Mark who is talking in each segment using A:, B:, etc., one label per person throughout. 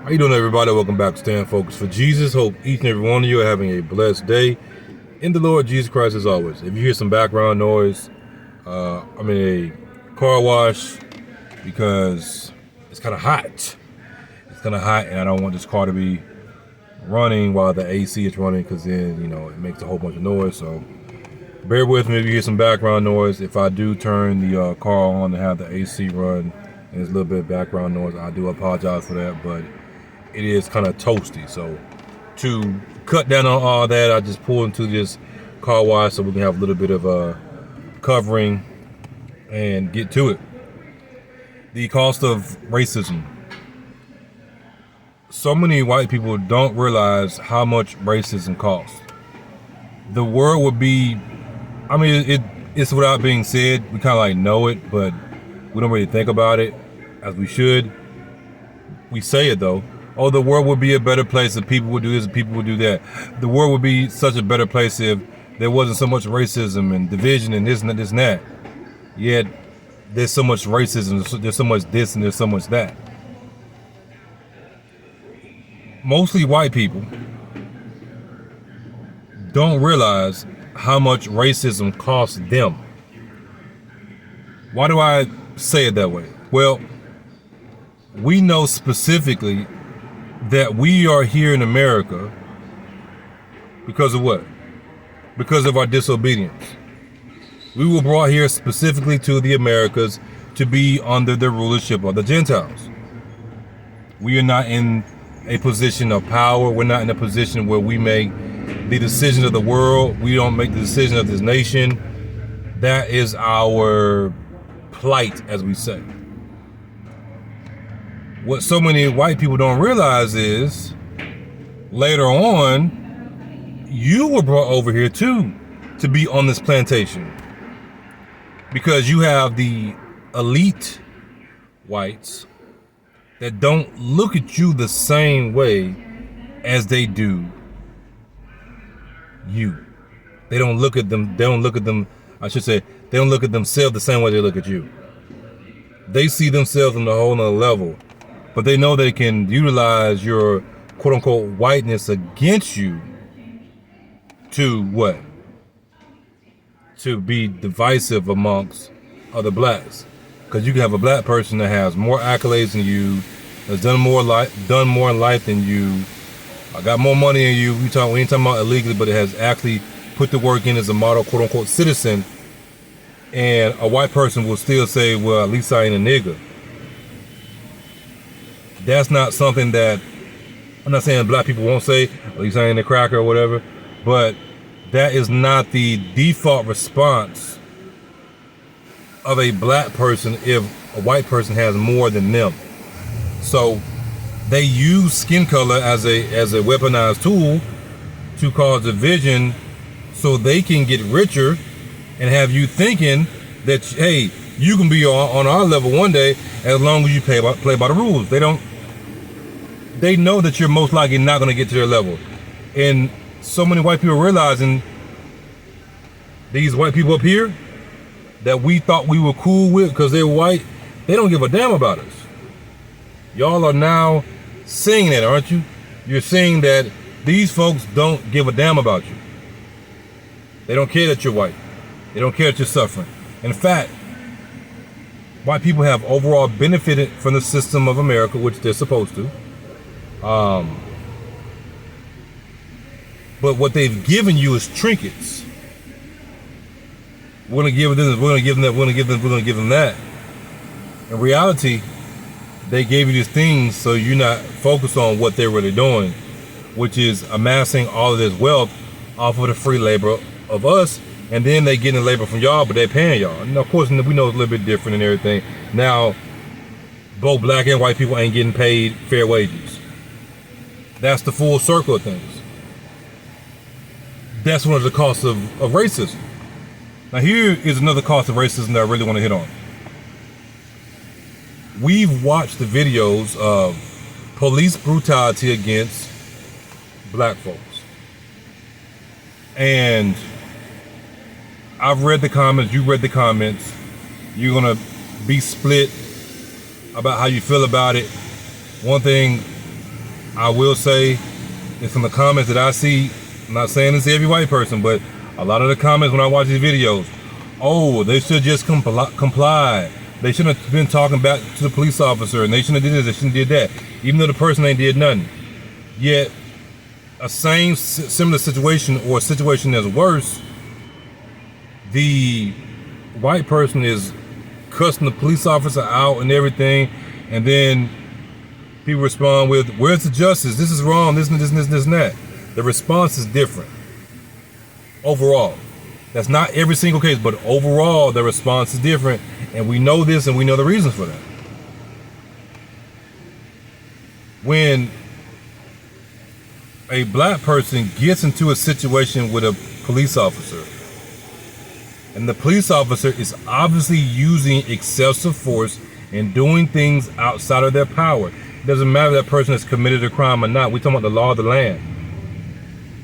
A: How you doing, everybody? Welcome back to Stand Focused for Jesus. Hope each and every one of you are having a blessed day in the Lord Jesus Christ as always. If you hear some background noise, I'm in a car wash because it's kind of hot. It's kind of hot, and I don't want this car to be running while the AC is running, because then, it makes a whole bunch of noise. So bear with me if you hear some background noise. If I do turn the car on to have the AC run and there's a little bit of background noise, I do apologize for that, but it is kind of toasty. So to cut down on all that, I just pulled into this car wash so we can have a little bit of a covering and get to it. The cost of racism. So many white people don't realize how much racism costs. The world would be, it's without being said. We kind of like know it, but we don't really think about it as we should. We say it though. Oh, the world would be a better place if people would do this and people would do that. The world would be such a better place if there wasn't so much racism and division and this and that. Yet there's so much racism, there's so much this and there's so much that. Mostly white people don't realize how much racism costs them. Why do I say it that way? Well, we know specifically that we are here in America because of what? Because of our disobedience. We were brought here specifically to the Americas to be under the rulership of the Gentiles. We are not in a position of power. We're not in a position where we make the decision of the world. We don't make the decision of this nation. That is our plight, as we say. What so many white people don't realize is later on, you were brought over here too to be on this plantation, because you have the elite whites that don't look at you the same way as they do you. They don't look at them, they don't look at themselves the same way they look at you. They see themselves on a whole nother level. But they know they can utilize your quote unquote whiteness against you to what? To be divisive amongst other blacks. Because you can have a black person that has more accolades than you, has done more in life than you, got more money than you. We ain't talking about illegally, but it has actually put the work in as a model quote unquote citizen. And a white person will still say, well, at least I ain't a nigga. That's not something that, I'm not saying black people won't say, at least I ain't a cracker or whatever, but that is not the default response of a black person if a white person has more than them. So they use skin color as a weaponized tool to cause division so they can get richer and have you thinking that, hey, you can be on our level one day as long as you play by the rules. They know that you're most likely not going to get to their level. And so many white people realizing these white people up here that we thought we were cool with because they're white, they don't give a damn about us. Y'all are now seeing that, aren't you? You're seeing that these folks don't give a damn about you. They don't care that you're white. They don't care that you're suffering. In fact, white people have overall benefited from the system of America, which they're supposed to. But what they've given you is trinkets. We're gonna give them this, we're gonna give them that, we're gonna give them that. In reality, they gave you these things so you're not focused on what they're really doing, which is amassing all of this wealth off of the free labor of us, and then they getting the labor from y'all, but they're paying y'all. And of course, we know it's a little bit different and everything. Now, both black and white people ain't getting paid fair wages. That's the full circle of things. That's one of the costs of racism. Now here is another cost of racism that I really want to hit on. We've watched the videos of police brutality against black folks. And I've read the comments, you read the comments. You're gonna be split about how you feel about it. One thing I will say, it's from the comments that I see. I'm not saying it's every white person, but a lot of the comments when I watch these videos, oh, they should just comply. They shouldn't have been talking back to the police officer, and they shouldn't have did this, they shouldn't have did that, even though the person ain't did nothing. Yet, a similar situation, or a situation that's worse, the white person is cussing the police officer out and everything, and then people respond with, where's the justice? This is wrong, this and that. The response is different. Overall. That's not every single case, but overall the response is different, and we know this and we know the reasons for that. When a black person gets into a situation with a police officer, and the police officer is obviously using excessive force and doing things outside of their power. It doesn't matter if that person has committed a crime or not. We're talking about the law of the land.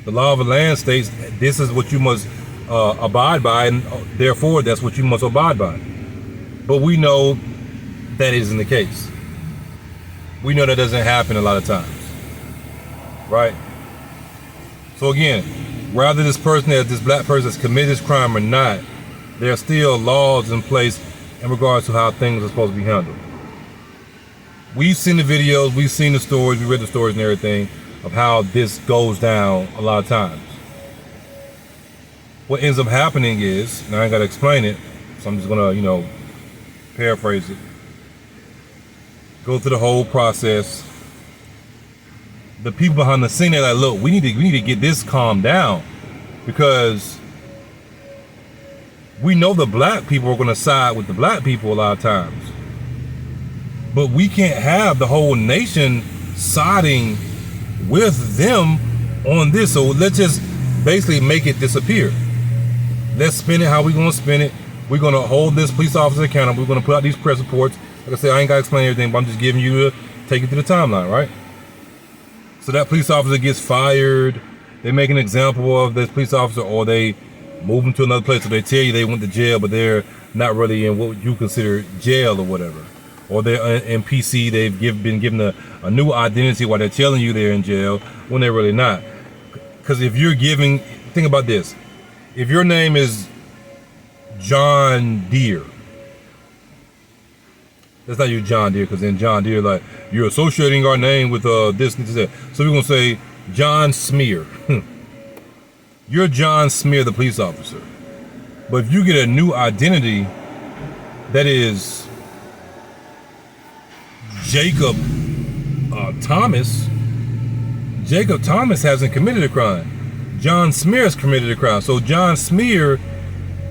A: The law of the land states this is what you must abide by, and therefore that's what you must abide by. But we know that isn't the case. We know that doesn't happen a lot of times, right? So again, whether this black person has committed this crime or not, there are still laws in place in regards to how things are supposed to be handled. We've seen the videos, we've seen the stories, we read the stories and everything of how this goes down a lot of times. What ends up happening is, and I ain't got to explain it, so I'm just gonna, paraphrase it. Go through the whole process. The people behind the scene, they're like, look, we need to get this calmed down, because we know the black people are gonna side with the black people a lot of times. But we can't have the whole nation siding with them on this. So let's just basically make it disappear. Let's spin it how we're gonna spin it. We're gonna hold this police officer accountable. We're gonna put out these press reports. Like I said, I ain't gotta explain everything, but I'm just giving you take it to the timeline, right? So that police officer gets fired. They make an example of this police officer, or they move them to another place. So they tell you they went to jail, but they're not really in what you consider jail or whatever. Or they're in PC, they've been given a new identity while they're telling you they're in jail when they're really not. Because if you're giving, think about this. If your name is John Deere, that's not you John Deere, because then John Deere, like, you're associating our name with this and that. So we're going to say John Smear. You're John Smear, the police officer. But if you get a new identity that is Jacob Thomas, Jacob Thomas hasn't committed a crime. John Smear has committed a crime. So John Smear,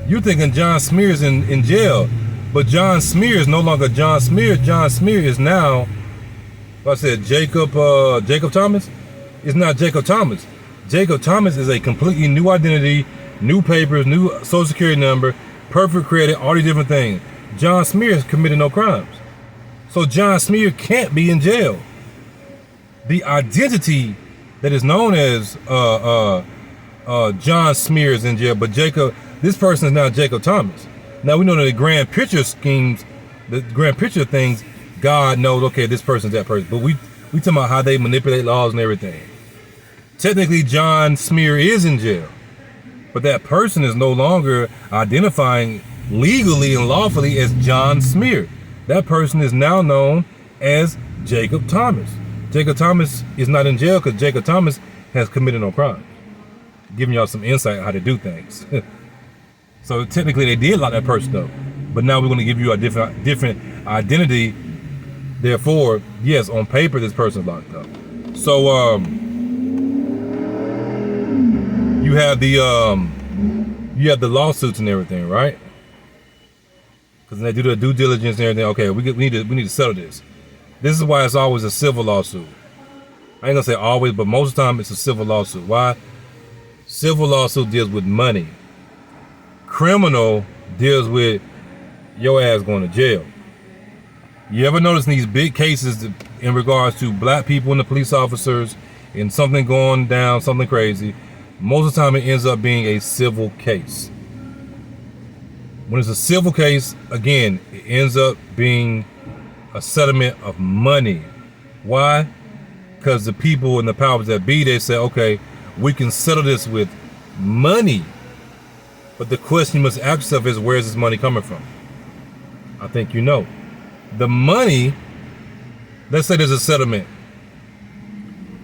A: you're thinking John Smear is in jail. But John Smear is no longer John Smear. John Smear is now, like I said, Jacob Thomas is not Jacob Thomas. Jacob Thomas is a completely new identity, new papers, new social security number, perfect credit, all these different things. John Smear has committed no crimes. So John Smear can't be in jail. The identity that is known as John Smear is in jail, but this person is now Jacob Thomas. Now we know that the grand picture schemes, the grand picture things, God knows, okay, this person's that person. But we talking about how they manipulate laws and everything. Technically, John Smear is in jail, but that person is no longer identifying legally and lawfully as John Smear. That person is now known as Jacob Thomas. Jacob Thomas is not in jail because Jacob Thomas has committed no crime. Giving y'all some insight on how to do things. So technically they did lock that person up, but now we're going to give you a different identity. Therefore, yes, on paper this person's locked up. So you have the lawsuits and everything, right? Because they do the due diligence and everything. Okay, we need to settle this. This is why it's always a civil lawsuit. I ain't gonna say always, but most of the time it's a civil lawsuit. Why? Civil lawsuit deals with money. Criminal deals with your ass going to jail. You ever notice in these big cases in regards to black people and the police officers and something going down, something crazy, most of the time it ends up being a civil case. When it's a civil case, again, it ends up being a settlement of money. Why? because the people and the powers that be, they say, okay, we can settle this with money. But the question you must ask yourself is, where is this money coming from? I think you know. The money, let's say there's a settlement,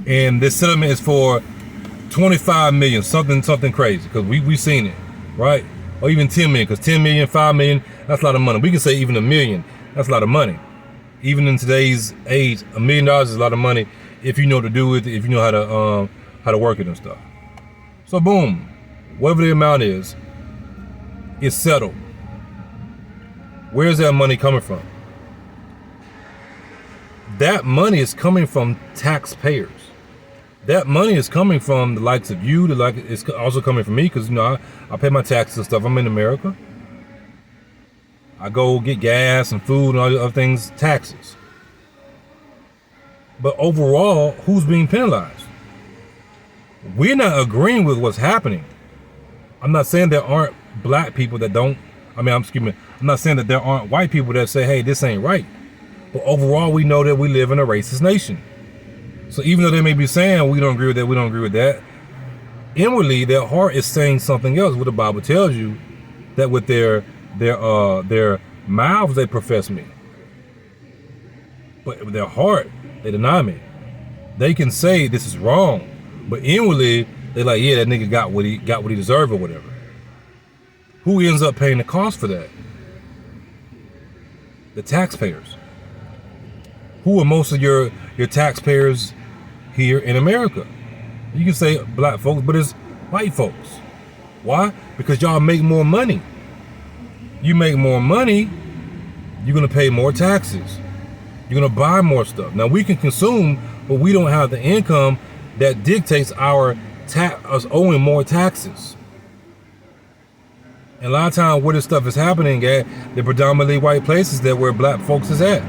A: and this settlement is for 25 million, something crazy, because we seen it, right? Or even 10 million, because 10 million, 5 million, that's a lot of money. We can say even $1 million, that's a lot of money. Even in today's age, $1 million is a lot of money if you know what to do with it, if you know how to work it and stuff. So boom, whatever the amount is, it's settled. Where's that money coming from? That money is coming from taxpayers. That money is coming from the likes of you, it's also coming from me, because you know I pay my taxes and stuff. I'm in America. I go get gas and food and all the other things, taxes. But overall, who's being penalized? We're not agreeing with what's happening. I'm not saying there aren't black people that don't, I'm not saying that there aren't white people that say, hey, this ain't right. But overall, we know that we live in a racist nation. So even though they may be saying we don't agree with that, inwardly their heart is saying something else. What the Bible tells you, that with their mouths they profess me, but with their heart they deny me. They can say this is wrong, but inwardly they're like, yeah, that nigga got what he deserved or whatever. Who ends up paying the cost for that? The taxpayers. Who are most of your taxpayers here in America? You can say black folks, but it's white folks. Why? Because y'all make more money. You make more money, you're gonna pay more taxes. You're gonna buy more stuff. Now we can consume, but we don't have the income that dictates us owing more taxes. And a lot of times where this stuff is happening at, the predominantly white places that where black folks is at.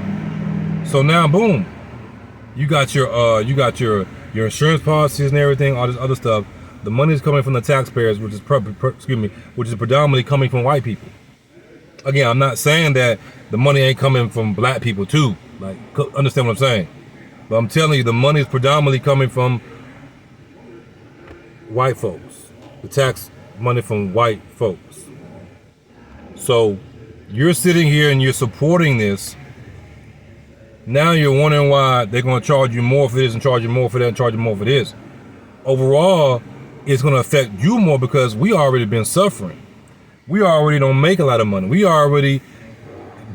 A: So now, boom, you got your insurance policies and everything, all this other stuff. The money is coming from the taxpayers, which is predominantly coming from white people. Again, I'm not saying that the money ain't coming from black people too. Like, understand what I'm saying? But I'm telling you, the money is predominantly coming from white folks. The tax money from white folks. So you're sitting here and you're supporting this. Now you're wondering why they're going to charge you more for this and charge you more for that and charge you more for this. Overall, it's going to affect you more because we already been suffering. We already don't make a lot of money. We already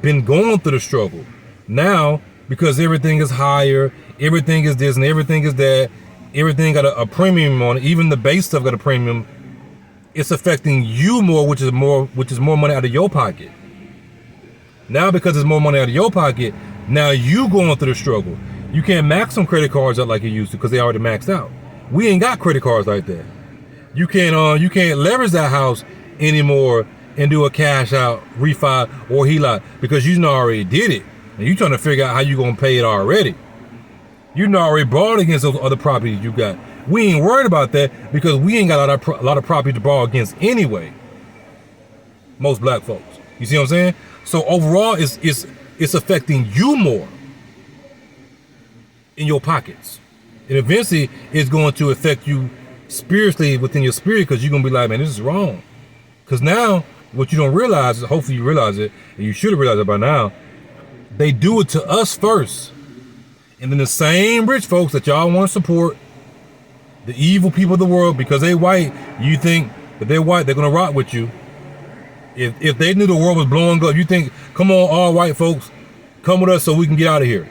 A: been going through the struggle. Now, because everything is higher, everything is this and everything is that, everything got a premium on it, even the base stuff got a premium, it's affecting you more, which is more money out of your pocket. Now, because there's more money out of your pocket, now you going through the struggle. You can't max some credit cards out like you used to because they already maxed out. We ain't got credit cards like that. You can't leverage that house anymore and do a cash out, refi, or HELOC because you already did it. And you trying to figure out how you gonna pay it already. You already borrowed against those other properties you got. We ain't worried about that because we ain't got a lot of property to borrow against anyway. Most black folks. You see what I'm saying? So overall, it's affecting you more in your pockets. And eventually, it's going to affect you spiritually within your spirit because you're going to be like, man, this is wrong. Because now, what you don't realize, hopefully you realize it, and you should have realized it by now, they do it to us first. And then the same rich folks that y'all want to support, the evil people of the world, because they white, you think that they're white, they're going to rock with you. If they knew the world was blowing up, you think, come on, all white folks, come with us so we can get out of here.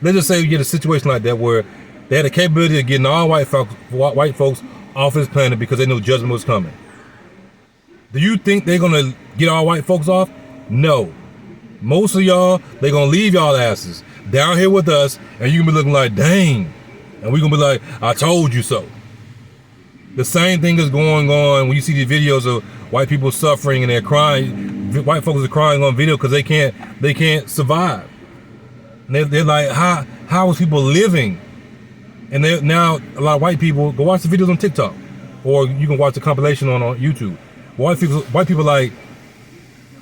A: Let's just say we get a situation like that where they had the capability of getting all white folks off this planet because they knew judgment was coming. Do you think they're going to get all white folks off? No. Most of y'all, they're going to leave y'all asses down here with us, and you're going to be looking like, dang. And we're going to be like, I told you so. The same thing is going on when you see these videos of white people suffering and they're crying. White folks are crying on video because they can't survive. And they're like, how is people living? And now a lot of white people go watch the videos on TikTok, or you can watch the compilation on YouTube. White people like,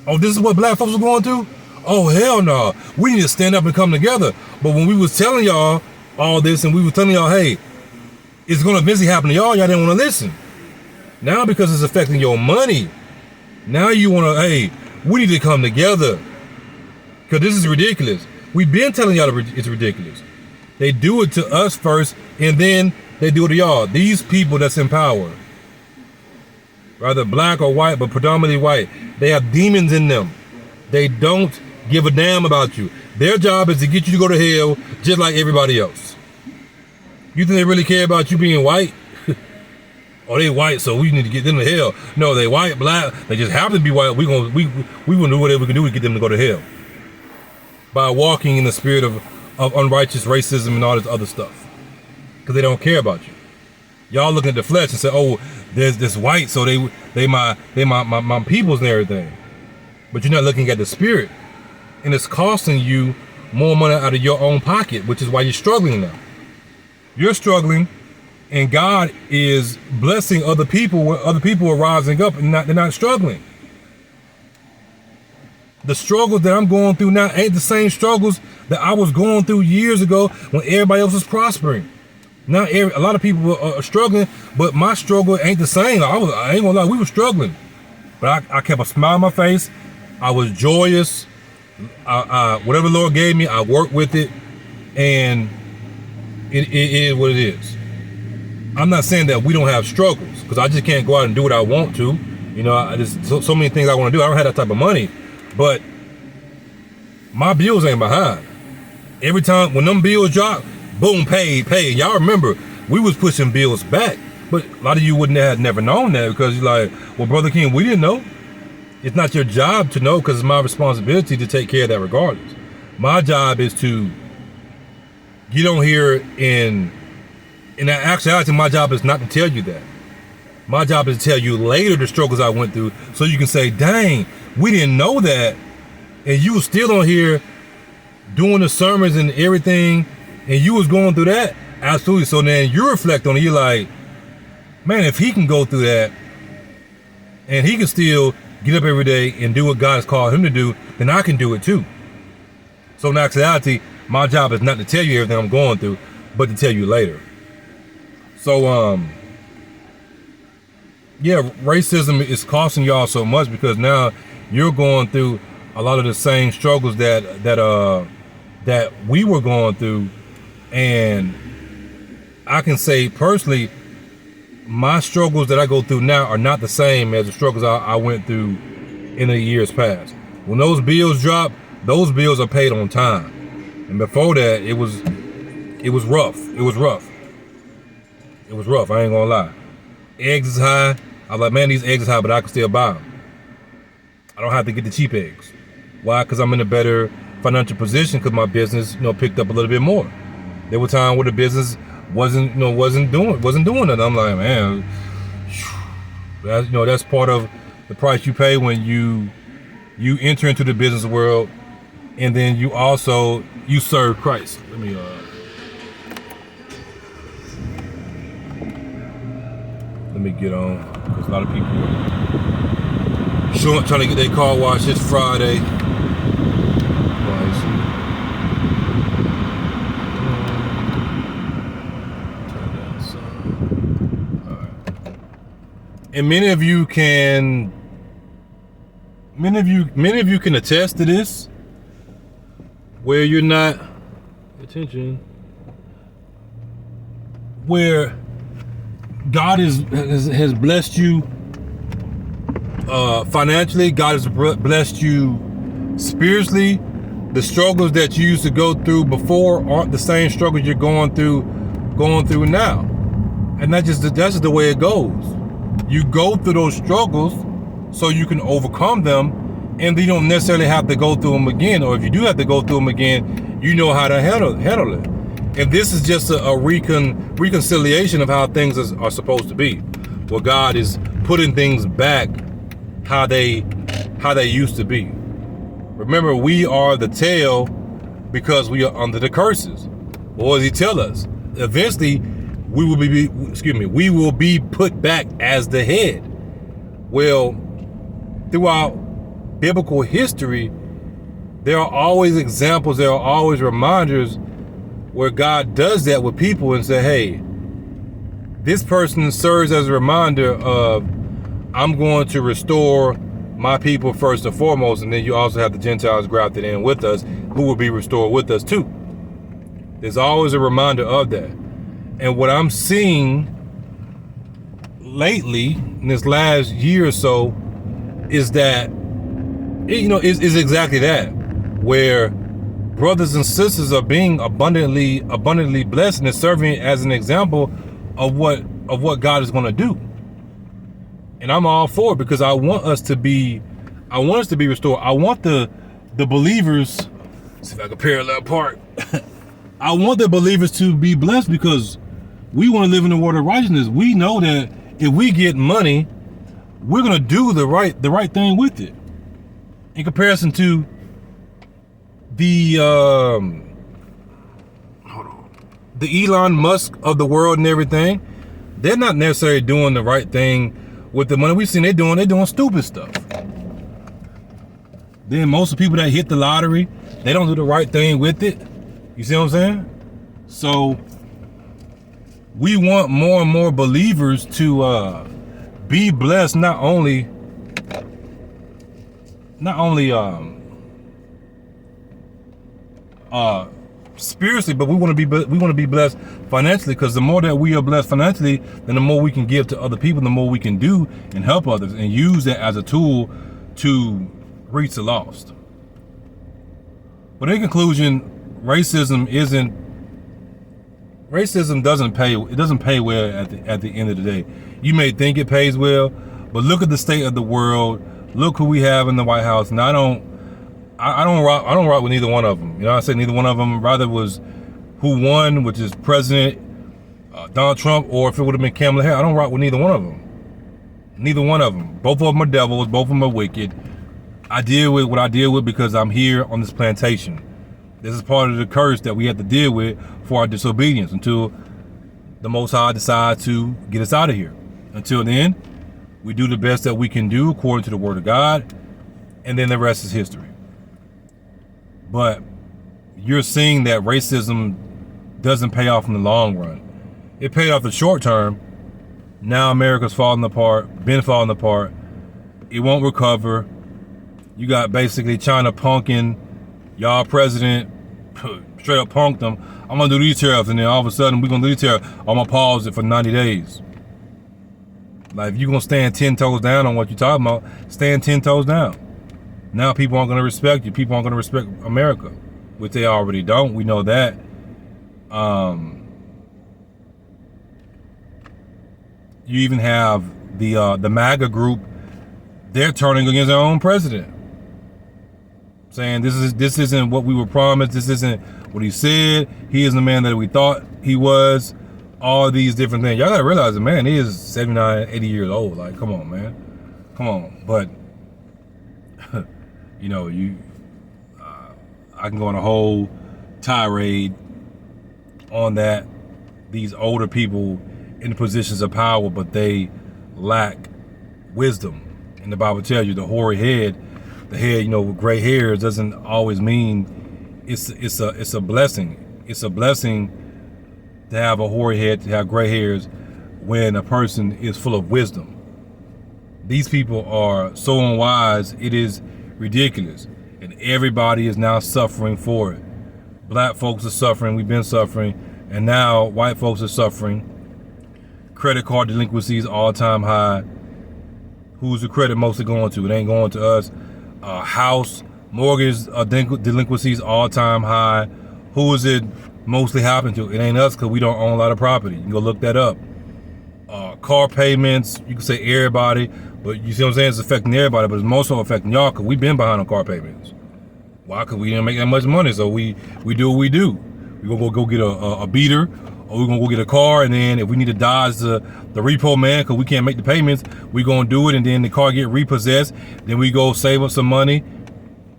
A: oh, this is what black folks are going through? Oh, hell no. We need to stand up and come together. But when we was telling y'all all this, and we were telling y'all, hey, it's going to eventually happen to y'all. Y'all didn't want to listen. Now because it's affecting your money, now you want to, hey, we need to come together because this is ridiculous. We've been telling y'all it's ridiculous. They do it to us first, and then they do it to y'all. These people that's in power, rather black or white, but predominantly white, they have demons in them. They don't give a damn about you. Their job is to get you to go to hell just like everybody else. You think they really care about you being white? Oh, they white, so we need to get them to hell. No, they white, black, they just happen to be white. We gonna do whatever we can do to get them to go to hell. By walking in the spirit of unrighteous racism and all this other stuff. Because they don't care about you. Y'all looking at the flesh and say, oh, there's this white, so they my peoples and everything. But you're not looking at the spirit. And it's costing you more money out of your own pocket, which is why you're struggling now. You're struggling, and God is blessing other people where other people are rising up and they're not struggling. The struggles that I'm going through now ain't the same struggles that I was going through years ago when everybody else was prospering. Now a lot of people are struggling, but my struggle ain't the same. I ain't gonna lie, we were struggling. But I kept a smile on my face. I was joyous. Whatever the Lord gave me, I worked with it, and it is what it is. I'm not saying that we don't have struggles, because I just can't go out and do what I want to. You know, there's so many things I want to do. I don't have that type of money, but my bills ain't behind. Every time when them bills drop, boom, paid. Y'all remember, we was pushing bills back, but a lot of you wouldn't have never known that, because you're like, well, Brother King, we didn't know. It's not your job to know, because it's my responsibility to take care of that regardless. My job is to get on here in actuality, my job is not to tell you that. My job is to tell you later the struggles I went through, so you can say, dang, we didn't know that, and you was still on here doing the sermons and everything, and you was going through that. Absolutely. So then you reflect on it, you're like, man, if he can go through that, and he can still get up every day and do what God has called him to do, then I can do it too. So in actuality, my job is not to tell you everything I'm going through, but to tell you later. So, yeah, racism is costing y'all so much, because now you're going through a lot of the same struggles that we were going through. And I can say personally, my struggles that I go through now are not the same as the struggles I went through in the years past. When those bills drop, those bills are paid on time. And before that, it was rough. It was rough. I ain't gonna lie. Eggs is high. I was like, man, these eggs is high, but I can still buy them. I don't have to get the cheap eggs. Why? Because I'm in a better financial position, because my business, picked up a little bit more. There were times where the business wasn't doing it. I'm like, man, that's part of the price you pay when you enter into the business world, and then you serve Christ. Let me get on, because a lot of people are trying to get their car washed. It's Friday. And many of you can attest to this, where you're not where God has blessed you financially. God has blessed you spiritually. The struggles that you used to go through before aren't the same struggles you're going through now, and that's just the way it goes. You go through those struggles so you can overcome them, and you don't necessarily have to go through them again. Or if you do have to go through them again, you know how to handle it. And this is just a reconciliation of how things are supposed to be, where God is putting things back how they used to be. Remember, we are the tail because we are under the curses. What does he tell us? Eventually, we will be put back as the head. Well, throughout biblical history, there are always examples, there are always reminders where God does that with people and say, hey, this person serves as a reminder of, I'm going to restore my people first and foremost, and then you also have the Gentiles grafted in with us, who will be restored with us too. There's always a reminder of that. And what I'm seeing lately, in this last year or so, is that, is exactly that, where brothers and sisters are being abundantly blessed, and it's serving as an example of what God is going to do. And I'm all for it, because I want us to be restored. I want the believers, see if I can parallel park. I want the believers to be blessed, because we want to live in the world of righteousness. We know that if we get money, we're going to do the right thing with it. In comparison to the Elon Musk of the world and everything, they're not necessarily doing the right thing with the money. We've seen they're doing stupid stuff. Then most of the people that hit the lottery, they don't do the right thing with it. You see what I'm saying? So we want more and more believers to be blessed, not only spiritually, but we want to be blessed financially, because the more that we are blessed financially, then the more we can give to other people, the more we can do and help others, and use that as a tool to reach the lost. But in conclusion, racism doesn't pay. It doesn't pay well at the end of the day. You may think it pays well, but look at the state of the world. Look who we have in the White House, and I don't rock with neither one of them. You know, I say neither one of them. Rather was who won, which is President Donald Trump, or if it would have been Kamala Harris. I don't rock with neither one of them. Neither one of them. Both of them are devils. Both of them are wicked. I deal with what I deal with because I'm here on this plantation. This is part of the curse that we have to deal with for our disobedience until the Most High decides to get us out of here. Until then, we do the best that we can do according to the Word of God, and then the rest is history. But you're seeing that racism doesn't pay off in the long run. It paid off the short term. Now America's falling apart, been falling apart. It won't recover. You got basically China punking y'all president, straight up punked them. I'm gonna do these tariffs, and then all of a sudden we're gonna do these tariffs. I'm gonna pause it for 90 days. Like, if you're gonna stand 10 toes down on what you're talking about, stand 10 toes down. Now people aren't gonna respect you. People aren't gonna respect America, which they already don't. We know that. You even have the MAGA group. They're turning against their own president, saying this isn't what we were promised. This isn't what he said. He isn't the man that we thought he was. All these different things. Y'all gotta realize the man is 79, 80 years old. Like, come on, man. Come on. But, you know, I can go on a whole tirade on that. These older people in the positions of power, but they lack wisdom. And the Bible tells you the hoary head, the head, with gray hairs, doesn't always mean it's a blessing. It's a blessing to have a hoary head, to have gray hairs, when a person is full of wisdom. These people are so unwise, it is ridiculous. And everybody is now suffering for it. Black folks are suffering, we've been suffering, and now white folks are suffering. Credit card delinquencies all-time high. Who's the credit mostly going to? It ain't going to us. House mortgage delinquencies all-time high. Who is it mostly happening to? It ain't us, because we don't own a lot of property. You can go look that up. Car payments, you can say everybody, but you see what I'm saying? It's affecting everybody, but it's mostly affecting y'all, because we've been behind on car payments. Why? Because we didn't make that much money, so we do what we do. We're going to go get a beater, or we're going to go get a car, and then if we need to dodge the repo man because we can't make the payments, we're going to do it, and then the car get repossessed. Then we go save up some money,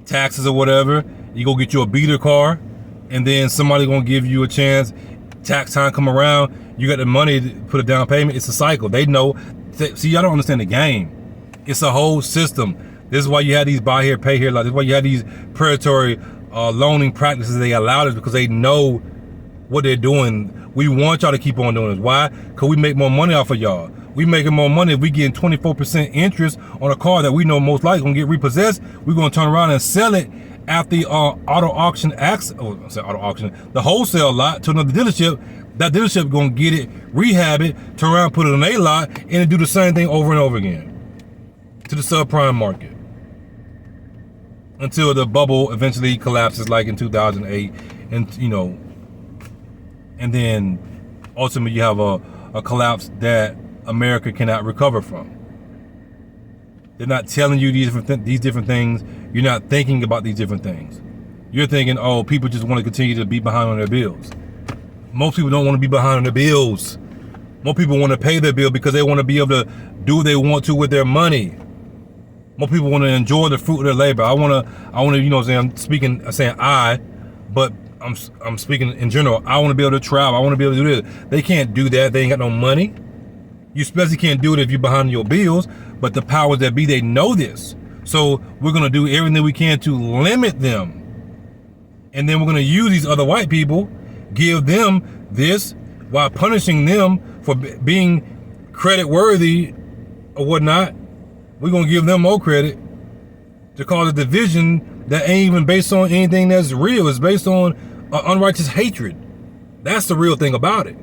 A: taxes or whatever. You go get you a beater car, and then somebody going to give you a chance. Tax time come around, you got the money to put a down payment. It's a cycle. They know. See, y'all don't understand the game. It's a whole system. This is why you have these buy here, pay here. This is why you have these predatory loaning practices. They allow this because they know what they're doing. We want y'all to keep on doing this. Why? Because we make more money off of y'all. We making more money if we getting 24% interest on a car that we know most likely gonna get repossessed. We're gonna turn around and sell it at the auto auction, the wholesale lot to another dealership. That dealership gonna get it, rehab it, turn around, put it on a lot, and do the same thing over and over again to the subprime market until the bubble eventually collapses, like in 2008, and and then ultimately you have a collapse that America cannot recover from. They're not telling you these different things. You're not thinking about these different things. You're thinking, oh, people just want to continue to be behind on their bills. Most people don't want to be behind on their bills. Most people want to pay their bill because they want to be able to do what they want to with their money. Most people want to enjoy the fruit of their labor. I want to, I'm saying I, but I'm speaking in general. I want to be able to travel. I want to be able to do this. They can't do that. They ain't got no money. You especially can't do it if you're behind your bills, but the powers that be, they know this. So we're going to do everything we can to limit them. And then we're going to use these other white people, give them this while punishing them for being credit worthy or whatnot. We're going to give them more credit to cause a division that ain't even based on anything that's real. It's based on unrighteous hatred. That's the real thing about it.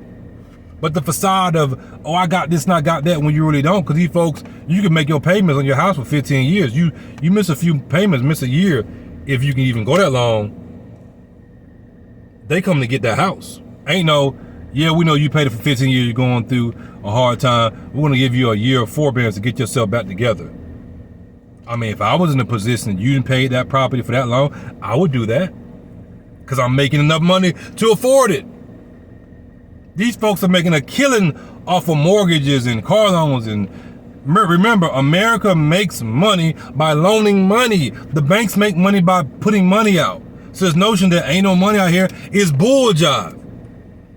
A: But the facade of, oh, I got this and I got that, when you really don't, because these folks, you can make your payments on your house for 15 years. You miss a few payments, miss a year, if you can even go that long, they come to get that house. Ain't no, yeah, we know you paid it for 15 years, you're going through a hard time. We're going to give you a year of forbearance to get yourself back together. I mean, if I was in a position you didn't pay that property for that long, I would do that because I'm making enough money to afford it. These folks are making a killing off of mortgages and car loans. And remember, America makes money by loaning money. The banks make money by putting money out. So this notion that ain't no money out here is bull jive.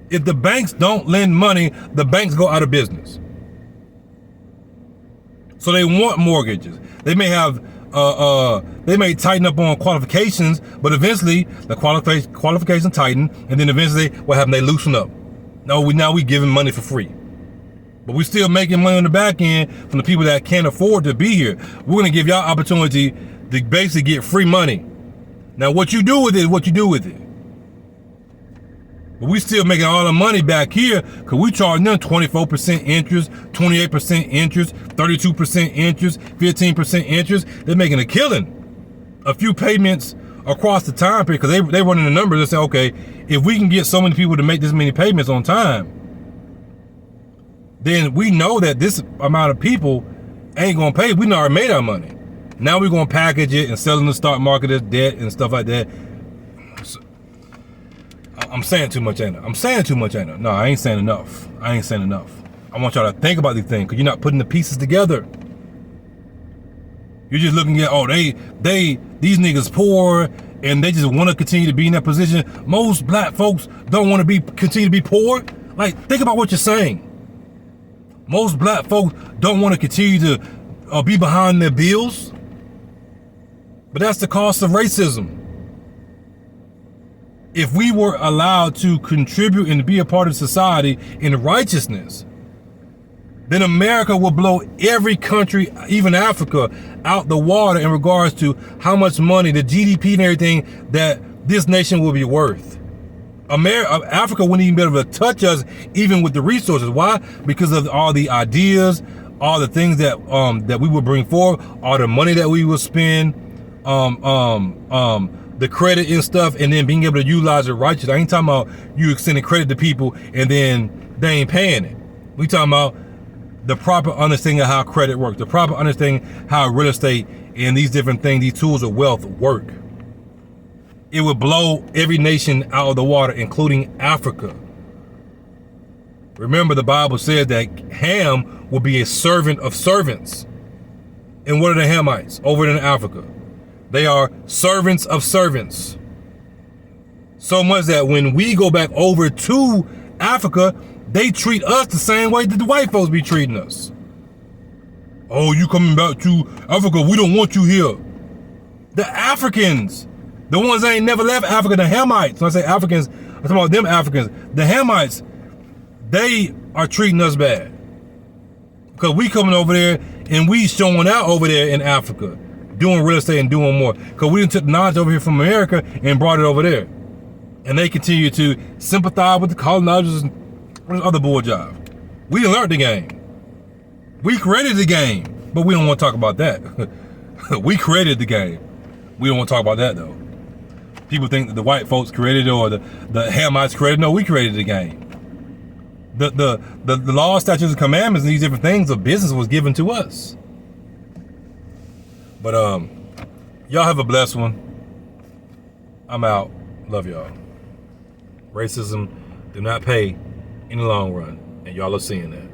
A: If the banks don't lend money, the banks go out of business. So they want mortgages. They may have, they may tighten up on qualifications, but eventually the qualifications tighten, and then eventually what happens? They loosen up. Now we giving money for free, but we still making money on the back end from the people that can't afford to be here. We're gonna give y'all opportunity to basically get free money. Now what you do with it is what you do with it. But we still making all the money back here because we charging them 24% interest, 28% interest, 32% interest, 15% interest. They're making a killing. A few payments across the time period, because they running the numbers and say, okay, if we can get so many people to make this many payments on time, then we know that this amount of people ain't gonna pay. We already made our money. Now we're gonna package it and sell in the stock market as debt and stuff like that. So, I'm saying too much, ain't I? I'm saying too much, ain't I? No, I ain't saying enough. I ain't saying enough. I want y'all to think about these things because you're not putting the pieces together. You're just looking at, oh, these niggas poor and they just want to continue to be in that position. Most black folks don't want to continue to be poor. Like, think about what you're saying. Most black folks don't want to continue to be behind their bills. But that's the cost of racism. If we were allowed to contribute and be a part of society in righteousness, then America will blow every country, even Africa, out the water in regards to how much money, the GDP and everything that this nation will be worth. Africa wouldn't even be able to touch us even with the resources. Why? Because of all the ideas, all the things that we would bring forward, all the money that we would spend, the credit and stuff, and then being able to utilize it righteous. I ain't talking about you extending credit to people and then they ain't paying it. We talking about the proper understanding of how credit works, the proper understanding how real estate and these different things, these tools of wealth work. It would blow every nation out of the water, including Africa. Remember, the Bible says that Ham will be a servant of servants. And what are the Hamites over in Africa? They are servants of servants. So much that when we go back over to Africa, they treat us the same way that the white folks be treating us. Oh, you coming back to Africa? We don't want you here. The Africans, the ones that ain't never left Africa, the Hamites. When I say Africans, talking about them Africans. The Hamites, they are treating us bad. Because we coming over there and we showing out over there in Africa, doing real estate and doing more. Because we took knowledge over here from America and brought it over there. And they continue to sympathize with the colonizers and other bull job. We learned the game. We created the game. But we don't want to talk about that. We created the game. We don't want to talk about that though. People think that the white folks created it or the Hamites created it. No, we created the game. The law, statutes, and commandments and these different things of business was given to us. But y'all have a blessed one. I'm out. Love y'all. Racism do not pay in the long run, and y'all are seeing that.